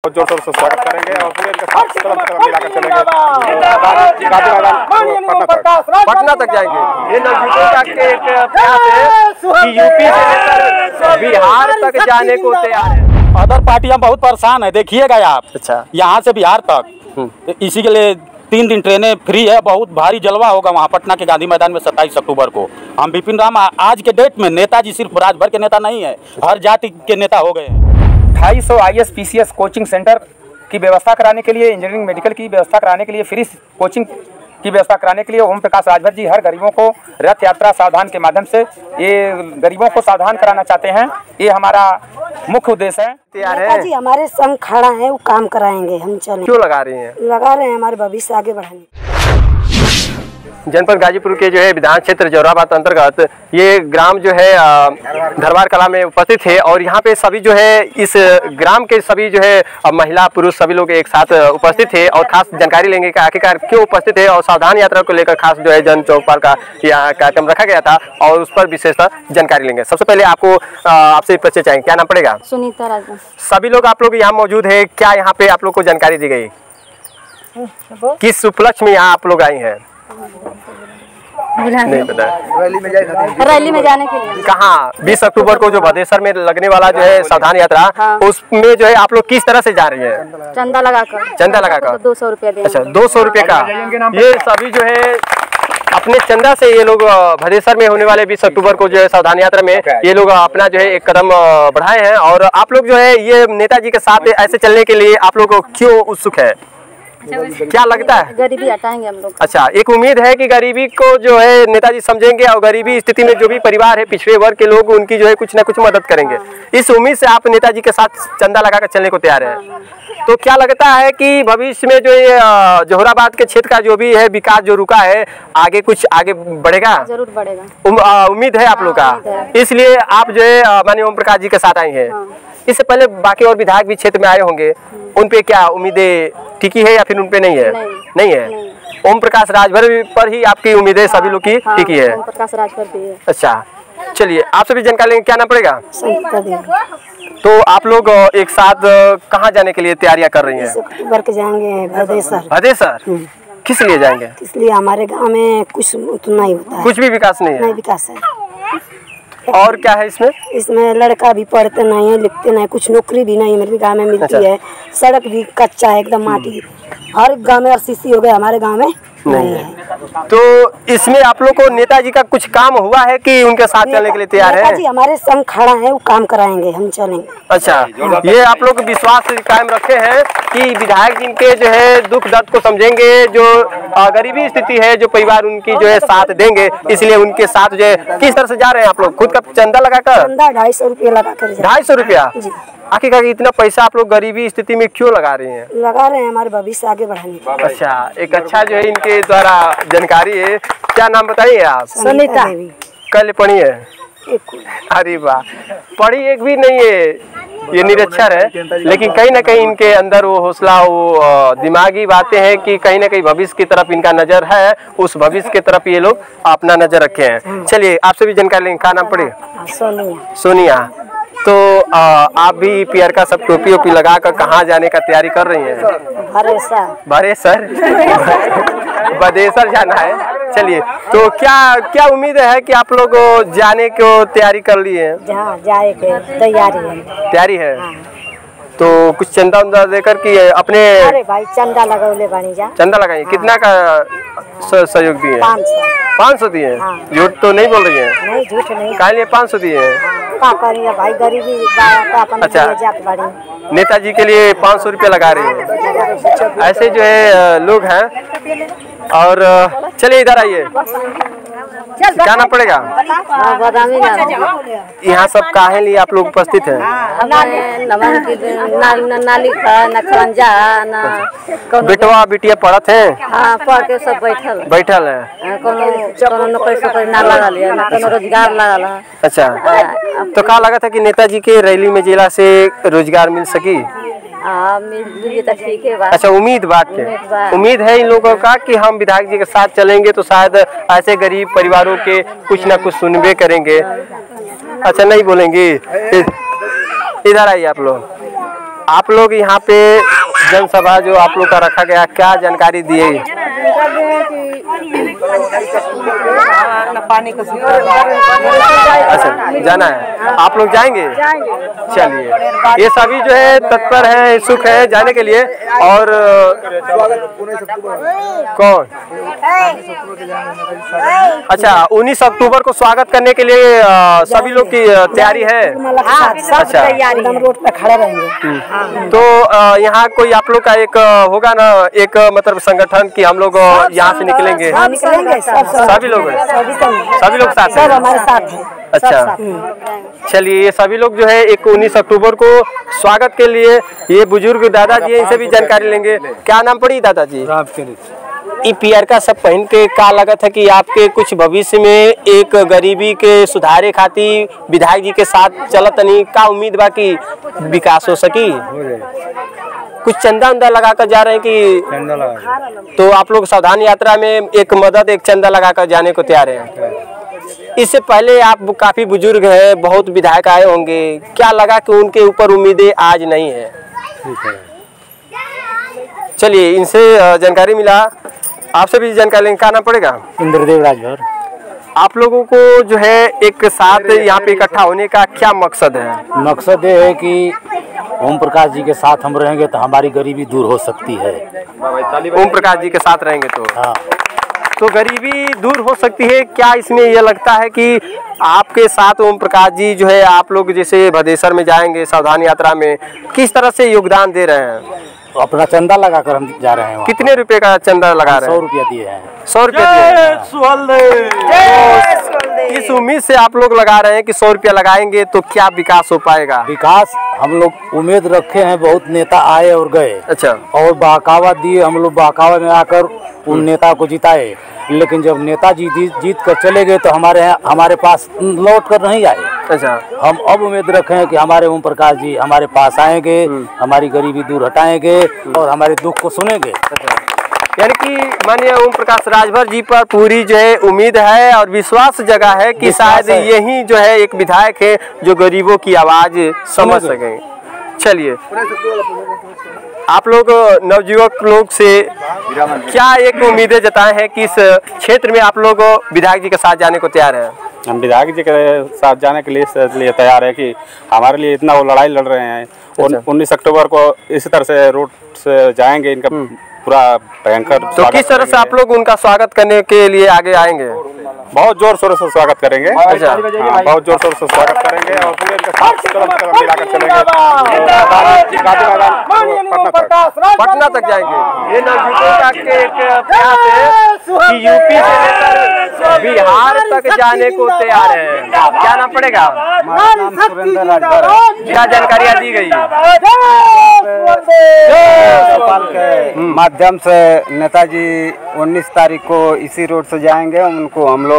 जोर शोर से स्वागत करेंगे और पूरे इनके साथ कदम से कदम मिलाकर चलेंगे पटना तक जाएंगे। ये नजदीकों का एक प्रयास है कि यूपी से लेकर बिहार तक जाने को तैयार है। अदर पार्टियां बहुत परेशान है, देखिएगा आप। अच्छा, यहाँ से बिहार तक इसी के लिए 3 दिन ट्रेनें फ्री है। बहुत भारी जलवा होगा वहाँ पटना के गांधी मैदान में 27 अक्टूबर को। हम विपिन राम आज के डेट में नेताजी सिर्फ राजभर के नेता नहीं है, हर जाति के नेता हो गए हैं। 250 IAS PCS कोचिंग सेंटर की व्यवस्था कराने के लिए, इंजीनियरिंग मेडिकल की व्यवस्था कराने के लिए, फ्री कोचिंग की व्यवस्था कराने के लिए ओम प्रकाश राजभर जी हर गरीबों को रथ यात्रा सावधान के माध्यम से ये गरीबों को सावधान कराना चाहते हैं। ये हमारा मुख्य उद्देश्य है। नेताजी हमारे संग खड़ा है, वो काम कराएंगे, हम चलें। क्यों लगा रही हैं? लगा रहे हैं हमारे भविष्य आगे बढ़ाने। जनपद गाजीपुर के जो है विधान क्षेत्र जोराबाद अंतर्गत ये ग्राम जो है धरवार कला में उपस्थित है और यहाँ पे सभी जो है इस ग्राम के सभी जो है महिला पुरुष सभी लोग एक साथ उपस्थित है और खास जानकारी लेंगे कि आखिरकार क्यों उपस्थित है और सावधान यात्रा को लेकर खास जो है जन चौपाल का यहाँ कार्यक्रम रखा गया था और उस पर विशेषतः जानकारी लेंगे। सबसे पहले आपको आपसे परिचय चाहिए, क्या नाम पड़ेगा? सुनीता राजा। सभी लोग आप लोग यहाँ मौजूद है, क्या यहाँ पे आप लोग को जानकारी दी गई? किस उपलक्ष्य में यहाँ आप लोग आई हैं? नहीं पता। रैली में जाने के लिए। कहाँ? 20 अक्टूबर को जो भदेसर में लगने वाला जो है सावधान यात्रा, हाँ। उसमें जो है आप लोग किस तरह से जा रही हैं? चंदा लगाकर। चंदा लगाकर 200 रुपया देंगे। अच्छा, 200 रुपये का। ये सभी जो है अपने चंदा से ये लोग भदेसर में होने वाले 20 अक्टूबर को जो है सावधान यात्रा में ये लोग अपना जो है एक कदम बढ़ाए हैं। और आप लोग जो है ये नेताजी के साथ ऐसे चलने के लिए आप लोग को क्यों उत्सुक है? क्या लगता है? गरीबी हटाएंगे हम लोग। अच्छा, एक उम्मीद है कि गरीबी को जो है नेताजी समझेंगे और गरीबी स्थिति में जो भी परिवार है, पिछड़े वर्ग के लोग, उनकी जो है कुछ ना कुछ मदद करेंगे। इस उम्मीद से आप नेताजी के साथ चंदा लगाकर चलने को तैयार है। तो क्या लगता है कि भविष्य में जो ये जोहराबाद के क्षेत्र का जो भी है विकास जो रुका है, आगे कुछ आगे बढ़ेगा? जरूर बढ़ेगा। उम्मीद है आप लोग का, इसलिए आप जो है माननीय ओम प्रकाश जी के साथ आई हैं। इससे पहले बाकी और विधायक भी क्षेत्र में आए होंगे, उन पे क्या उम्मीदें टिकी है या फिर उन पे नहीं है? नहीं है। ओम प्रकाश राजभर पर ही आपकी उम्मीदें सभी लोग की टिकी है? ओम प्रकाश राजभर भी है। अच्छा, चलिए आपसे भी जानकारी लेंगे, क्या नाम पड़ेगा? संगीता देवी। तो आप लोग एक साथ कहाँ जाने के लिए तैयारियां कर रही हैं? अक्टूबर के जाएंगे भदेसर। भदेसर किस लिए जाएंगे? इसलिए हमारे गांव में कुछ उतना ही होता है, कुछ भी विकास नहीं है। नहीं विकास है। और क्या है इसमें? इसमें लड़का भी पढ़ते नहीं है, लिखते नहीं, कुछ नौकरी भी नहीं मेरे गांव में मिलती है। सड़क भी कच्चा है, एकदम माटी। हर गांव में RCC हो गया, हमारे गांव में नहीं है। तो इसमें आप लोग को नेताजी का कुछ काम हुआ है कि उनके साथ चलने के लिए तैयार है? नेताजी हमारे संग खड़ा है, वो काम कराएंगे, हम चलेंगे। अच्छा, ये आप लोग विश्वास कायम रखे हैं कि विधायक जिनके जो है दुख दर्द को समझेंगे, जो गरीबी स्थिति है, जो परिवार उनकी जो है साथ देंगे, इसलिए उनके साथ जो है किस तरह से जा रहे हैं आप लोग? खुद का चंदा लगाकर? चंदा 250 रुपया लगाकर। 250 रुपया? आखिरकार इतना पैसा आप लोग गरीबी स्थिति में क्यों लगा रही हैं? लगा रहे हैं हमारे भविष्य आगे बढ़ाने। अच्छा, एक अच्छा जो है इनके द्वारा जानकारी है। क्या नाम बताइए आप? सुनीता। कल पढ़ी है? अरे वाह, पढ़ी एक भी नहीं है, ये निरक्षर है, लेकिन कहीं ना कहीं इनके अंदर वो हौसला, वो दिमागी बातें हैं कि कहीं ना कहीं भविष्य की तरफ इनका नजर है, उस भविष्य की तरफ ये लोग अपना नजर रखे हैं। चलिए आपसे भी जानकारी लेंगे, क्या नाम पड़े? सोनिया। तो आप भी पीआर का सब टोपी ओपी लगा कर कहाँ जाने का तैयारी कर रही हैं? भदेसर भदेसर जाना है। चलिए, तो क्या उम्मीद है कि आप लोग जाने को तैयारी कर लिए हैं? जहाँ जाए के तैयारी है। तो कुछ चंदा उंदा देकर कि अपने? अरे भाई चंदा लगाओले बानी जा। चंदा लगाइए। कितना का सहयोग दिए? 500 दिए। झूठ तो नहीं बोल रही है? नहीं, झूठ नहीं। काहे लिए 500 दिए? का करिए भाई, गरीबी अच्छा, नेताजी के लिए 500 रुपया लगा रही है। ऐसे जो है लोग हैं। और चलिए इधर आइए, क्या नाम पड़ेगा? यहाँ सब काहे लिए आप लोग उपस्थित हैं? बेटवा बिटिया पढ़त हैं? हाँ, पढ़ के सब बैठल है। रोजगार लगा। अच्छा, तो क्या लगा था कि नेताजी के रैली में जिला से रोजगार मिल सकी? तो ठीक है। अच्छा, उम्मीद है इन लोगों का कि हम विधायक जी के साथ चलेंगे तो शायद ऐसे गरीब परिवारों के कुछ ना कुछ सुनबे करेंगे। अच्छा, नहीं बोलेंगी? इधर आइए आप लोग। आप लोग यहाँ पे जनसभा जो आप लोग का रखा गया, क्या जानकारी दिए? अच्छा, जाना है, आप लोग जाएंगे? चलिए, ये सभी जो है तत्पर है, इच्छुक है जाने के लिए। और कौन? अच्छा, 19 अक्टूबर को स्वागत करने के लिए सभी लोग की तैयारी है? अच्छा, एकदम रोड पे खड़े रहेंगे। तो यहाँ कोई आप लोग का एक होगा ना, एक मतलब संगठन की हम लोग यहाँ से निकलेंगे? सभी लोग हैं? सभी लोग साथ हैं? हमारे साथ हैं। अच्छा, चलिए, ये सभी लोग जो है एक 19 अक्टूबर को स्वागत के लिए, ये बुजुर्ग दादाजी हैं, इनसे भी जानकारी लेंगे। क्या नाम पड़ी दादाजी? ई पीआर का सब पहन के का लगत है कि आपके कुछ भविष्य में एक गरीबी के सुधारे खातिर विधायक जी के साथ चलत नहीं, का उम्मीद बा कि विकास हो सकी? कुछ चंदा उंदा लगा कर जा रहे हैं कि चंदा लगा? तो आप लोग सावधान यात्रा में एक मदद, एक चंदा लगा कर जाने को तैयार हैं। इससे पहले आप काफी बुजुर्ग हैं, बहुत विधायक आए होंगे, क्या लगा कि उनके ऊपर उम्मीदें आज नहीं है? चलिए, इनसे जानकारी मिला, आपसे भी जानकारी लेंगे। क्या नाम पड़ेगा? इंद्रदेव राजभर। आप लोगों को जो है एक साथ यहाँ पे इकट्ठा होने का क्या मकसद है? मकसद ये है कि ओम प्रकाश जी के साथ हम रहेंगे तो हमारी गरीबी दूर हो सकती है। ओम प्रकाश जी के साथ रहेंगे तो? हाँ। तो गरीबी दूर हो सकती है। क्या इसमें यह लगता है कि आपके साथ ओम प्रकाश जी जो है, आप लोग जैसे भदेसर में जाएंगे सावधान यात्रा में, किस तरह से योगदान दे रहे हैं? तो अपना चंदा लगाकर हम जा रहे हैं। कितने रुपए का चंदा लगा रहे हैं? 100 रुपया दिए हैं। 100 रुपया? इस उम्मीद से आप लोग लगा रहे हैं कि 100 रुपया लगाएंगे तो क्या विकास हो पाएगा? विकास हम लोग उम्मीद रखे हैं, बहुत नेता आए और गए। अच्छा। और बहकावा दिए, हम लोग बहकावा में आकर उन नेता को जिताए, लेकिन जब नेताजी जीत कर चले गए तो हमारे पास लौट कर नहीं आए। अच्छा। हम अब उम्मीद रखे हैं कि हमारे ओम प्रकाश जी हमारे पास आएंगे, हमारी गरीबी दूर हटाएंगे और हमारे दुख को सुनेंगे। यानी कि माननीय ओम प्रकाश राजभर जी पर पूरी जो है उम्मीद है और विश्वास जगह है कि शायद यही जो है एक विधायक है जो गरीबों की आवाज समझ सकेंगे। चलिए, आप लोग नवयुवक लोग से क्या एक उम्मीदें जताए हैं कि इस क्षेत्र में आप लोग विधायक जी के साथ जाने को तैयार हैं? हम विधायक जी के साथ जाने के लिए तैयार है कि हमारे लिए इतना वो लड़ाई लड़ रहे हैं। 19 अक्टूबर को इसी तरह से रोड से जाएंगे, इनका पूरा भयंकर। तो किस तरह से आप लोग उनका स्वागत करने के लिए आगे आएंगे? बहुत जोर शोर से स्वागत करेंगे। अच्छा। हाँ, बहुत जोर शोर से स्वागत करेंगे और पूरे इनके साथ कदम मिलाकर चलेंगे पटना तक जाएंगे। ये नवयुवकों का एक प्रयास है कि यूपी से लेकर बिहार तक जाने को तैयार है। क्या नाम पड़ेगा? नाम सुरेंद्र राजभर। क्या जानकारियाँ दी गई? चौपाल के माध्यम से नेताजी 19 तारीख को इसी रोड से जाएंगे, उनको हम लोग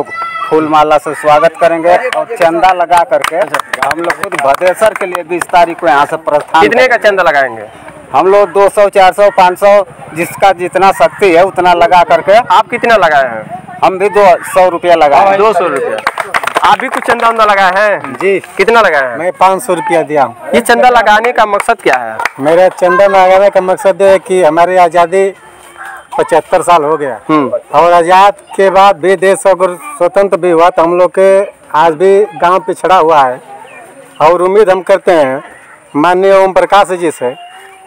फूल माला से स्वागत करेंगे और चंदा लगा करके हम लोग खुद भदेसर के लिए 20 तारीख को यहाँ से प्रस्थान। कितने का चंदा लगाएंगे? हम लोग 200, 400, 500 जिसका जितना शक्ति है उतना लगा करके। आप कितना लगाए हैं? हम भी 200 रुपया लगाए। 200 रुपया। आप भी कुछ चंदा उंदा लगाए हैं? जी। कितना लगाए हैं? मैं 500 रुपया दिया हूँ। ये चंदा लगाने का मकसद क्या है? मेरा चंदा लगाने का मकसद है कि हमारी आज़ादी 75 साल हो गया और आज़ाद के बाद भी देश अगर स्वतंत्र भी हुआ तो हम लोग के आज भी गांव पिछड़ा हुआ है। और उम्मीद हम करते हैं माननीय ओम प्रकाश जी से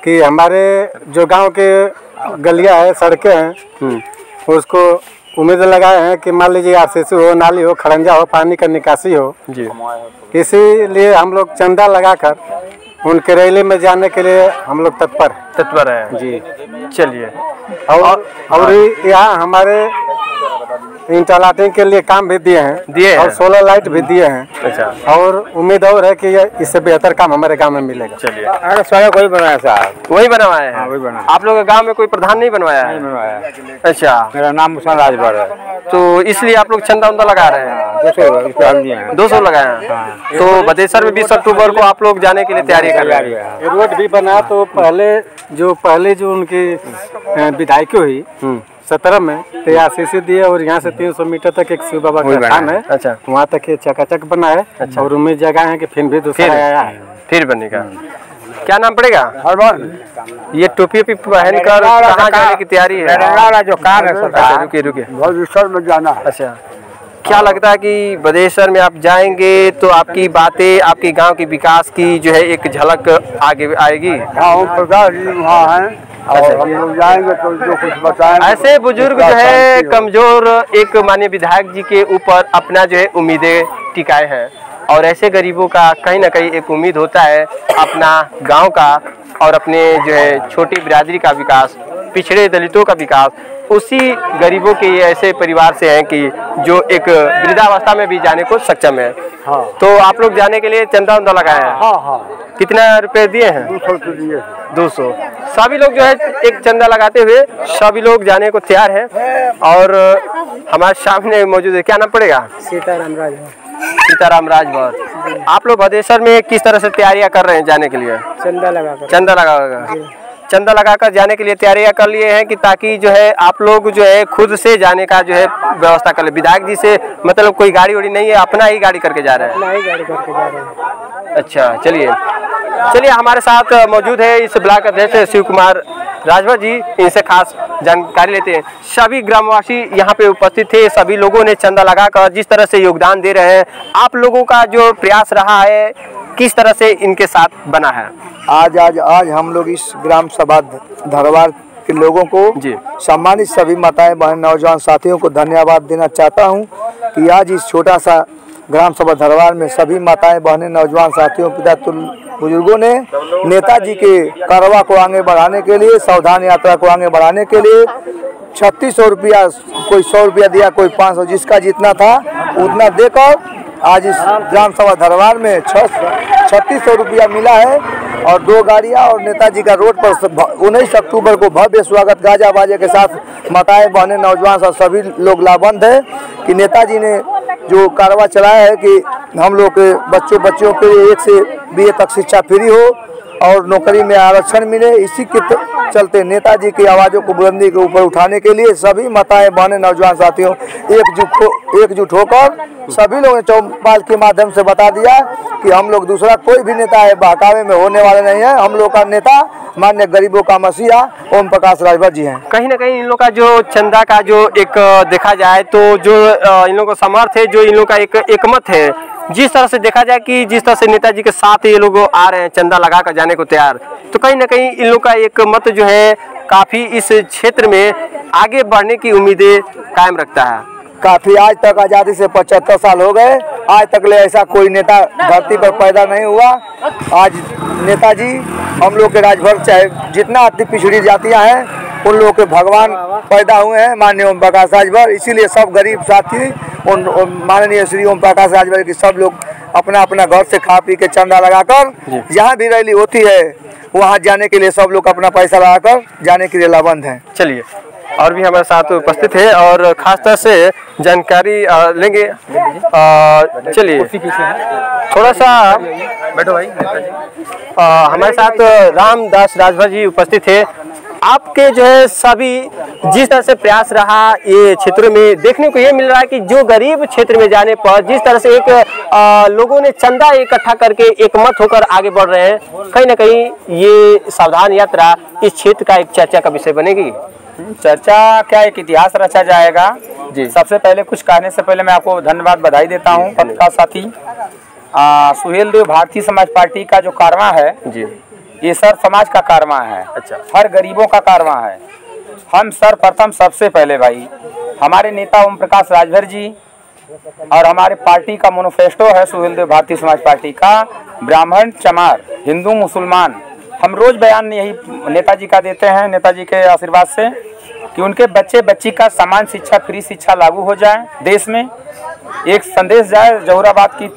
कि हमारे जो गांव के गलियां है, सड़कें हैं, उसको उम्मीद लगाए हैं कि मान लीजिए आरसीसी हो, नाली हो, खड़ंजा हो, पानी का निकासी हो जी। इसीलिए हम लोग चंदा लगाकर उनके रैली में जाने के लिए हम लोग तत्पर हैं जी। चलिए, और यहाँ हमारे इंटरलाइटिंग के लिए काम भी दिए हैं और सोलर लाइट भी दिए हैं। अच्छा। और उम्मीद और है कि इससे बेहतर काम हमारे गांव में मिलेगा। चलिए, अगर स्वागत वही बनाया साहब? वही बनवाया है? वही बना। आप लोग गांव में कोई प्रधान नहीं बनवाया है? नहीं बनवाया। अच्छा। मेरा नाम भूषण राजभर है। तो इसलिए आप लोग चंदा उंदा लगा रहे हैं? 200 लगाए हैं। तो भदेसर में 20 अक्टूबर को आप लोग जाने के लिए तैयारी कर रहे हैं? रोड भी बना तो पहले जो उनकी विधायकी हुई 17 में तो आरसीसी दिए और यहाँ से 300 मीटर तक एक शिव बाबा का स्थान है। अच्छा। वहाँ तक ये चकाचक बना है। अच्छा। और उम्मीद जगह है कि फिर भी दूसरा आया है, फिर बनेगा। क्या नाम पड़ेगा? ये टोपी ओपी पहनकर कहाँ जाने की तैयारी है? जो काम है अच्छा, रुकिए रुकिए। बदेश्वर में जाना है। अच्छा, क्या लगता है कि बदेश्वर में आप जाएंगे तो आपकी बातें, आपके गांव के विकास की जो है एक झलक आगे आएगी? हाँ, ओम प्रकाश जी वहाँ हैं और हम लोग जाएंगे तो जो कुछ बताएंगे। ऐसे बुजुर्ग जो है कमजोर एक माननीय विधायक जी के ऊपर अपना जो है उम्मीदें टिकाए हैं और ऐसे गरीबों का कहीं ना कहीं एक उम्मीद होता है अपना गांव का और अपने जो है छोटी बिरादरी का विकास, पिछड़े दलितों का विकास। उसी गरीबों के ये ऐसे परिवार से हैं कि जो एक वृद्धावस्था में भी जाने को सक्षम है। हाँ। तो आप लोग जाने के लिए चंदा उंदा लगाए हैं? हाँ हाँ। कितना रुपए दिए हैं? 200 रुपये दिए। 200। सभी लोग जो है एक चंदा लगाते हुए सभी लोग जाने को तैयार हैं और हमारे सामने मौजूद है। क्या नाम पड़ेगा? सीताराम राज। सीताराम राजभर। आप लोग बदेश्वर में किस तरह से तैयारियां कर रहे हैं जाने के लिए? चंदा लगाकर। चंदा लगाकर जाने के लिए तैयारियां कर लिए हैं कि ताकि जो है आप लोग जो है खुद से जाने का जो है व्यवस्था कर ले। विधायक जी से मतलब कोई गाड़ी वाड़ी नहीं है, अपना ही गाड़ी करके जा रहे हैं? अपना ही गाड़ी करके जा रहे हैं। अच्छा, चलिए हमारे साथ मौजूद है इस ब्लॉक अध्यक्ष शिव कुमार राजभर जी, इनसे खास जानकारी लेते हैं। सभी ग्रामवासी यहाँ पे उपस्थित थे, सभी लोगों ने चंदा लगाकर जिस तरह से योगदान दे रहे हैं, आप लोगों का जो प्रयास रहा है किस तरह से इनके साथ बना है? आज हम लोग इस ग्राम सभा धरवार के लोगों को जी, सम्मानित सभी माताएं बहन नौजवान साथियों को धन्यवाद देना चाहता हूं कि आज इस छोटा सा ग्राम सभा धरवार में सभी माताएं बहनें नौजवान साथियों पिता बुजुर्गों ने नेताजी के कारवा को आगे बढ़ाने के लिए, सावधान यात्रा को आगे बढ़ाने के लिए 3600 रुपया, कोई 100 रुपया दिया, कोई 500, जिसका जितना था उतना देकर आज इस ग्राम सभा धरवार में 3600 रुपया मिला है और 2 गाड़ियां और नेताजी का रोड पर 19 अक्टूबर को भव्य स्वागत गाजा बाजे के साथ माताएं बहनें नौजवान सभी लोग लाभबंद है कि नेताजी ने जो कारवा चलाया है कि हम लोग के बच्चों के लिए 1 से BA तक शिक्षा फ्री हो और नौकरी में आरक्षण मिले। इसी के चलते नेताजी की आवाज़ों को बुलंदी के ऊपर उठाने के लिए सभी माताएं बहनें नौजवान साथियों एकजुट होकर सभी लोगों ने चौपाल के माध्यम से बता दिया कि हम लोग दूसरा कोई भी नेता है बहकावे में होने वाले नहीं है। हम लोग का नेता मान्य गरीबों का मसीहा ओम प्रकाश राजभर जी हैं। कहीं ना कहीं इन लोग का जो चंदा का जो एक देखा जाए तो जो इन लोगों का समर्थ है, जो इन लोग का एक मत है, जिस तरह से देखा जाए कि जिस तरह से नेताजी के साथ ये लोग आ रहे हैं चंदा लगा कर जाने को तैयार, तो कहीं ना कहीं इन लोग का एक मत जो है काफी इस क्षेत्र में आगे बढ़ने की उम्मीदें कायम रखता है। काफी आज तक आज़ादी से 75 साल हो गए, आज तक ले ऐसा कोई नेता धरती पर पैदा नहीं हुआ। आज नेताजी हम लोग के राजभर चाहे जितना अति पिछड़ी जातियां हैं उन लोगों के भगवान पैदा हुए हैं माननीय ओम प्रकाश राजभर। इसीलिए सब गरीब साथी माननीय श्री ओम प्रकाश राजभर की सब लोग अपना अपना घर से खा पी के चंदा लगाकर जहाँ भी रैली होती है वहाँ जाने के लिए सब लोग अपना पैसा लगाकर जाने के लिए लाभबंद हैं। चलिए, और भी हमारे साथ उपस्थित है और खासतौर से जानकारी लेंगे। चलिए थोड़ा सा बैठो भाई। हमारे साथ रामदास राजभर जी उपस्थित है। आपके जो है सभी जिस तरह से प्रयास रहा ये क्षेत्र में देखने को ये मिल रहा है कि जो गरीब क्षेत्र में जाने पर जिस तरह से एक लोगों ने चंदा इकट्ठा करके एक मत होकर आगे बढ़ रहे हैं, कहीं ना कहीं ये सावधान यात्रा इस क्षेत्र का एक चर्चा का विषय बनेगी। चर्चा क्या, एक इतिहास रचा जाएगा जी। सबसे पहले कुछ कहने से पहले मैं आपको धन्यवाद बधाई देता हूँ पत्रकार साथी। सुहेल देव भारतीय समाज पार्टी का जो कारवां है जी, ये सर समाज का कारवां है। अच्छा, हर गरीबों का कारवां है। हम सर्वप्रथम सबसे पहले भाई हमारे नेता ओम प्रकाश राजभर जी और हमारे पार्टी का मैनिफेस्टो है सुहेल देव भारतीय समाज पार्टी का, ब्राह्मण चमार हिंदू मुसलमान, हम रोज बयान यही नेताजी का देते हैं, नेताजी के आशीर्वाद से, कि उनके बच्चे बच्ची का समान शिक्षा फ्री शिक्षा लागू हो जाए देश में। एक संदेश जाए जहुराबाद की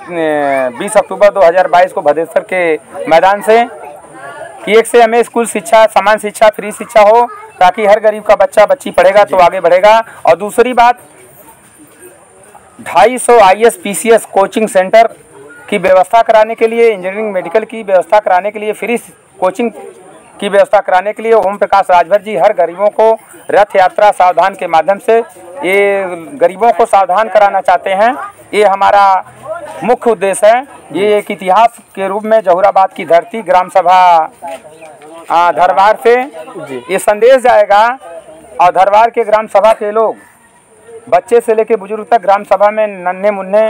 20 अक्टूबर 2022 को भदेश्वर के मैदान से कि 1 से हमें स्कूल शिक्षा समान शिक्षा फ्री शिक्षा हो ताकि हर गरीब का बच्चा बच्ची पढ़ेगा तो आगे बढ़ेगा। और दूसरी बात 250 IAS PCS कोचिंग सेंटर की व्यवस्था कराने के लिए, इंजीनियरिंग मेडिकल की व्यवस्था कराने के लिए, फ्री कोचिंग की व्यवस्था कराने के लिए ओम प्रकाश राजभर जी हर गरीबों को रथ यात्रा सावधान के माध्यम से ये गरीबों को सावधान कराना चाहते हैं। ये हमारा मुख्य उद्देश्य है। ये एक इतिहास के रूप में जहुराबाद की धरती ग्राम सभा धरवार से ये संदेश जाएगा और धरवार के ग्राम सभा के लोग बच्चे से लेकर बुजुर्ग तक ग्राम सभा में नन्हे मुन्ने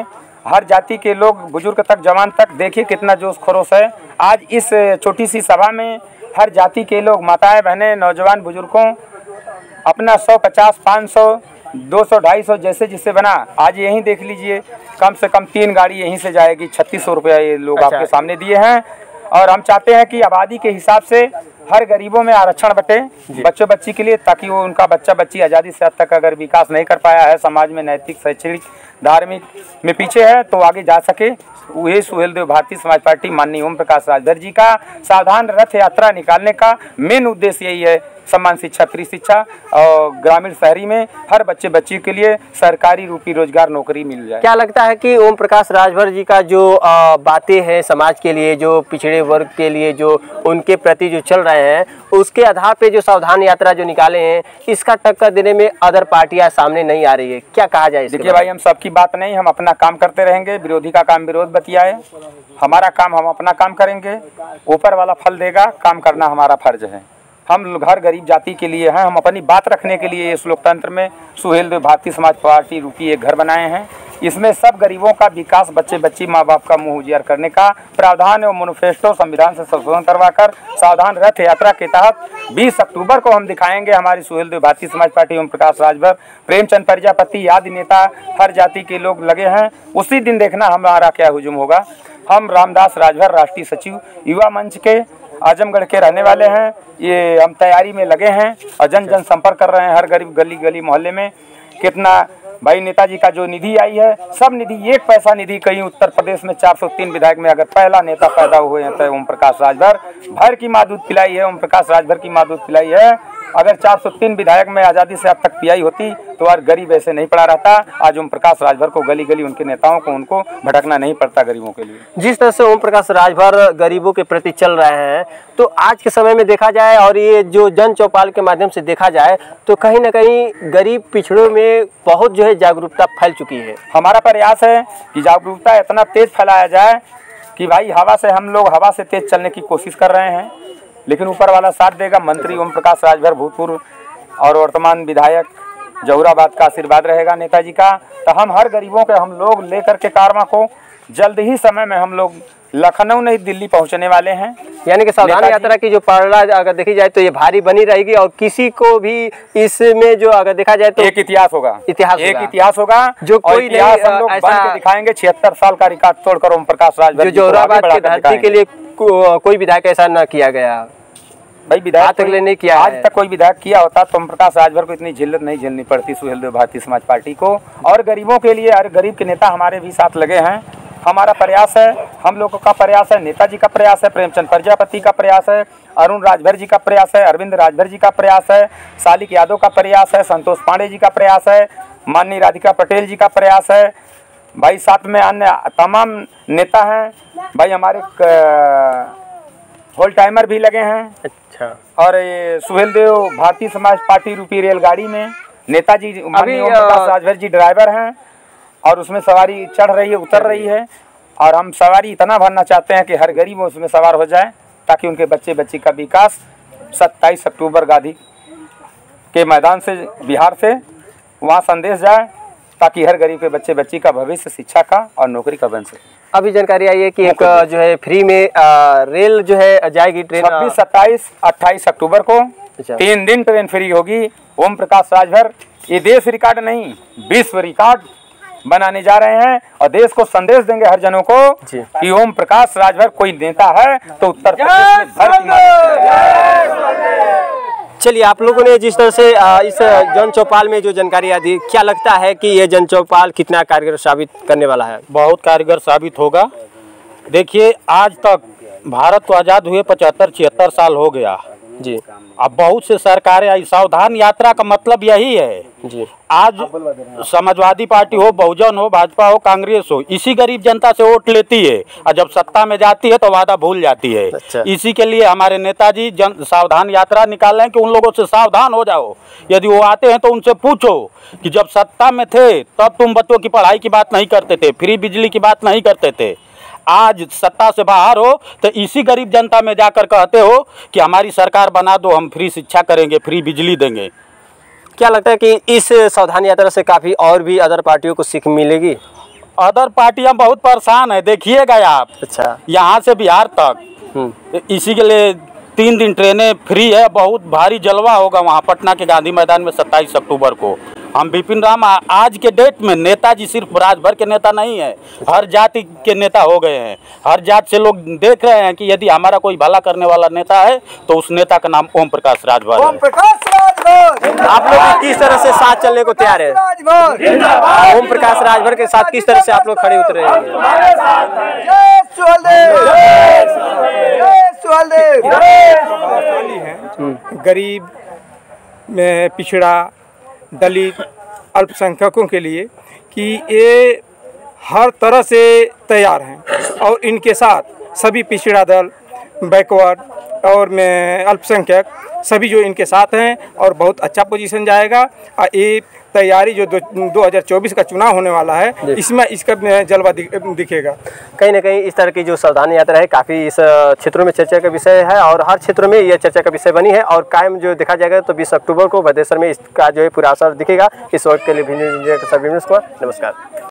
हर जाति के लोग बुजुर्ग तक जवान तक देखिए कितना जोश खरोश है। आज इस छोटी सी सभा में हर जाति के लोग माताएं बहनें नौजवान बुजुर्गों अपना 100, 50, 500, 200, 250 जैसे जिससे बना आज यहीं देख लीजिए कम से कम 3 गाड़ी यहीं से जाएगी। 3600 रुपया ये लोग आपके सामने दिए हैं और हम चाहते हैं कि आबादी के हिसाब से हर गरीबों में आरक्षण बटे बच्चों बच्ची के लिए, ताकि वो उनका बच्चा बच्ची आज़ादी से अब तक अगर विकास नहीं कर पाया है, समाज में नैतिक शैक्षणिक धार्मिक में पीछे है तो आगे जा सके। वही सुहेलदेव भारतीय समाज पार्टी माननीय ओम प्रकाश राजभर जी का सावधान रथ यात्रा निकालने का मेन उद्देश्य यही है। सम्मान शिक्षा, फ्री शिक्षा और ग्रामीण शहरी में हर बच्चे बच्ची के लिए सरकारी रूपी रोजगार नौकरी मिल जाए। क्या लगता है कि ओम प्रकाश राजभर जी का जो बातें हैं समाज के लिए, जो पिछड़े वर्ग के लिए, जो उनके प्रति जो चल रहे हैं, उसके आधार पे जो सावधान यात्रा जो निकाले हैं, इसका टक्कर देने में अदर पार्टियां सामने नहीं आ रही है, क्या कहा जाए? देखिए भाई, हम सबकी बात नहीं, हम अपना काम करते रहेंगे। विरोधी का काम विरोध बतियाए, हमारा काम हम अपना काम करेंगे। ऊपर वाला फल देगा, काम करना हमारा फर्ज है। हम घर गरीब जाति के लिए हैं, हम अपनी बात रखने के लिए इस लोकतंत्र में सुहेलदेव भारतीय समाज पार्टी रूपी एक घर बनाए हैं। इसमें सब गरीबों का विकास, बच्चे बच्ची माँ बाप का मुँह उजियार करने का प्रावधान है। मैनिफेस्टो संविधान से संशोधन करवाकर सावधान रथ यात्रा के तहत 20 अक्टूबर को हम दिखाएंगे। हमारी सुहेलदेव भारतीय समाज पार्टी ओम प्रकाश राजभर, प्रेमचंद प्रजापति आदि नेता हर जाति के लोग लगे हैं। उसी दिन देखना हमारा क्या हुजूम होगा। हम रामदास राजभर, राष्ट्रीय सचिव युवा मंच के, आजमगढ़ के रहने वाले हैं। ये हम तैयारी में लगे हैं और जन जन संपर्क कर रहे हैं हर गरीब गली गली मोहल्ले में। कितना भाई नेताजी का जो निधि आई है, सब निधि 1 पैसा निधि कहीं उत्तर प्रदेश में 403 विधायक में अगर पहला नेता पैदा हुए हैं तो ओम प्रकाश राजभर। भर की माँ दूध पिलाई है, ओम प्रकाश राजभर की माँ दूध पिलाई है। अगर 403 विधायक में आज़ादी से अब तक पियाई होती तो आज गरीब ऐसे नहीं पड़ा रहता। आज ओम प्रकाश राजभर को गली गली उनके नेताओं को उनको भटकना नहीं पड़ता गरीबों के लिए। जिस तरह से ओम प्रकाश राजभर गरीबों के प्रति चल रहे हैं, तो आज के समय में देखा जाए और ये जो जन चौपाल के माध्यम से देखा जाए तो कहीं ना कहीं गरीब पिछड़ों में बहुत जो है जागरूकता फैल चुकी है। हमारा प्रयास है कि जागरूकता इतना तेज फैलाया जाए कि भाई हवा से हम लोग हवा से तेज चलने की कोशिश कर रहे हैं, लेकिन ऊपर वाला साथ देगा। मंत्री ओम प्रकाश राजभर भूतपूर्व और वर्तमान विधायक, जहुराबाद का आशीर्वाद रहेगा नेताजी का। तो हम हर गरीबों के हम लोग लेकर के कारवा को जल्द ही समय में हम लोग लखनऊ नहीं दिल्ली पहुंचने वाले हैं। यानी कि सावधान यात्रा की जो पड़ाव अगर देखी जाए तो ये भारी बनी रहेगी और किसी को भी इसमें जो अगर देखा जाए तो एक इतिहास होगा, एक इतिहास होगा जो कोई इतिहास हम लोग बन के दिखाएंगे। 76 साल का रिकॉर्ड तोड़कर ओम प्रकाश राजभर जहुराबाद की धरती के लिए कोई विधायक ऐसा न किया गया भाई। विधायक तक नहीं किया, आज तक कोई विधायक किया होता तो ओम प्रकाश राजभर को इतनी जिल्लत नहीं झेलनी पड़ती सुहेलदेव भारतीय समाज पार्टी को। और गरीबों के लिए हर गरीब के नेता हमारे भी साथ लगे हैं। हमारा प्रयास है, हम लोगों का प्रयास है, नेताजी का प्रयास है, प्रेमचंद प्रजापति का प्रयास है, अरुण राजभर जी का प्रयास है, अरविंद राजभर जी का प्रयास है, शालिक यादव का प्रयास है, संतोष पांडे जी का प्रयास है, माननीय राधिका पटेल जी का प्रयास है भाई। साथ में अन्य तमाम नेता हैं भाई, हमारे होल टाइमर भी लगे हैं। अच्छा। और ये सुहेलदेव भारतीय समाज पार्टी रूपी रेलगाड़ी में नेताजी माननीय ओम प्रकाश राजभर जी ड्राइवर हैं और उसमें सवारी चढ़ रही है, उतर रही है। और हम सवारी इतना भरना चाहते हैं कि हर गरीब उसमें सवार हो जाए, ताकि उनके बच्चे बच्ची का विकास 27 अक्टूबर गांधी के मैदान से, बिहार से वहाँ संदेश जाए, ताकि हर गरीब के बच्चे बच्ची का भविष्य शिक्षा का और नौकरी का बन सके। अभी जानकारी आई है कि एक जो है फ्री में रेल जो है जाएगी ट्रेन 26, 27, 28 अक्टूबर को 3 दिन ट्रेन फ्री होगी। ओम प्रकाश राजभर ये देश रिकॉर्ड नहीं, विश्व रिकॉर्ड बनाने जा रहे हैं और देश को संदेश देंगे हर जनों को कि ओम प्रकाश राजभर कोई नेता है तो उत्तर प्रदेश में चलिए, आप लोगों ने जिस तरह से इस जन चौपाल में जो जानकारियाँ दी, क्या लगता है कि ये जन चौपाल कितना कारगर साबित करने वाला है? बहुत कारगर साबित होगा। देखिए, आज तक भारत को आज़ाद हुए 75-76 साल हो गया जी। अब बहुत से सरकारें आई। सावधान यात्रा का मतलब यही है जी। आज समाजवादी पार्टी हो, बहुजन हो, भाजपा हो, कांग्रेस हो, इसी गरीब जनता से वोट लेती है और जब सत्ता में जाती है तो वादा भूल जाती है। अच्छा। इसी के लिए हमारे नेताजी सावधान यात्रा निकाल रहे हैं कि उन लोगों से सावधान हो जाओ। यदि वो आते हैं तो उनसे पूछो कि जब सत्ता में थे तब तुम बच्चों की पढ़ाई की बात नहीं करते थे, फ्री बिजली की बात नहीं करते थे। आज सत्ता से बाहर हो तो इसी गरीब जनता में जाकर कहते हो कि हमारी सरकार बना दो, हम फ्री शिक्षा करेंगे, फ्री बिजली देंगे। क्या लगता है कि इस सावधान यात्रा से काफ़ी और भी अदर पार्टियों को सीख मिलेगी? अदर पार्टियां बहुत परेशान है, देखिएगा आप। अच्छा। यहाँ से बिहार तक इसी के लिए 3 दिन ट्रेनें फ्री है। बहुत भारी जलवा होगा वहाँ पटना के गांधी मैदान में 27 अक्टूबर को। हम विपिन राम आज के डेट में नेताजी सिर्फ राजभर के नेता नहीं है, हर जाति के नेता हो गए हैं। हर जात से लोग देख रहे हैं कि यदि हमारा कोई भला करने वाला नेता है तो उस नेता का नाम ओम प्रकाश राजभर है। आप लोग किस तरह से साथ चलने को तैयार है? ओम प्रकाश राजभर के साथ किस तरह से आप लोग खड़े उतरे हैं? गरीब में पिछड़ा दलित अल्पसंख्यकों के लिए कि ये हर तरह से तैयार हैं और इनके साथ सभी पिछड़ा दल, बैकवर्ड और में अल्पसंख्यक सभी जो इनके साथ हैं और बहुत अच्छा पोजीशन जाएगा। और ये तैयारी जो 2024 का चुनाव होने वाला है इसमें इसका जलवा दिखेगा। कहीं ना कहीं इस तरह की जो सावधान यात्रा है काफ़ी इस क्षेत्रों में चर्चा का विषय है और हर क्षेत्र में यह चर्चा का विषय बनी है और कायम जो देखा जाएगा तो 20 अक्टूबर को भदेसर में इसका जो है पूरा असर दिखेगा। इस वक्त के लिए नमस्कार।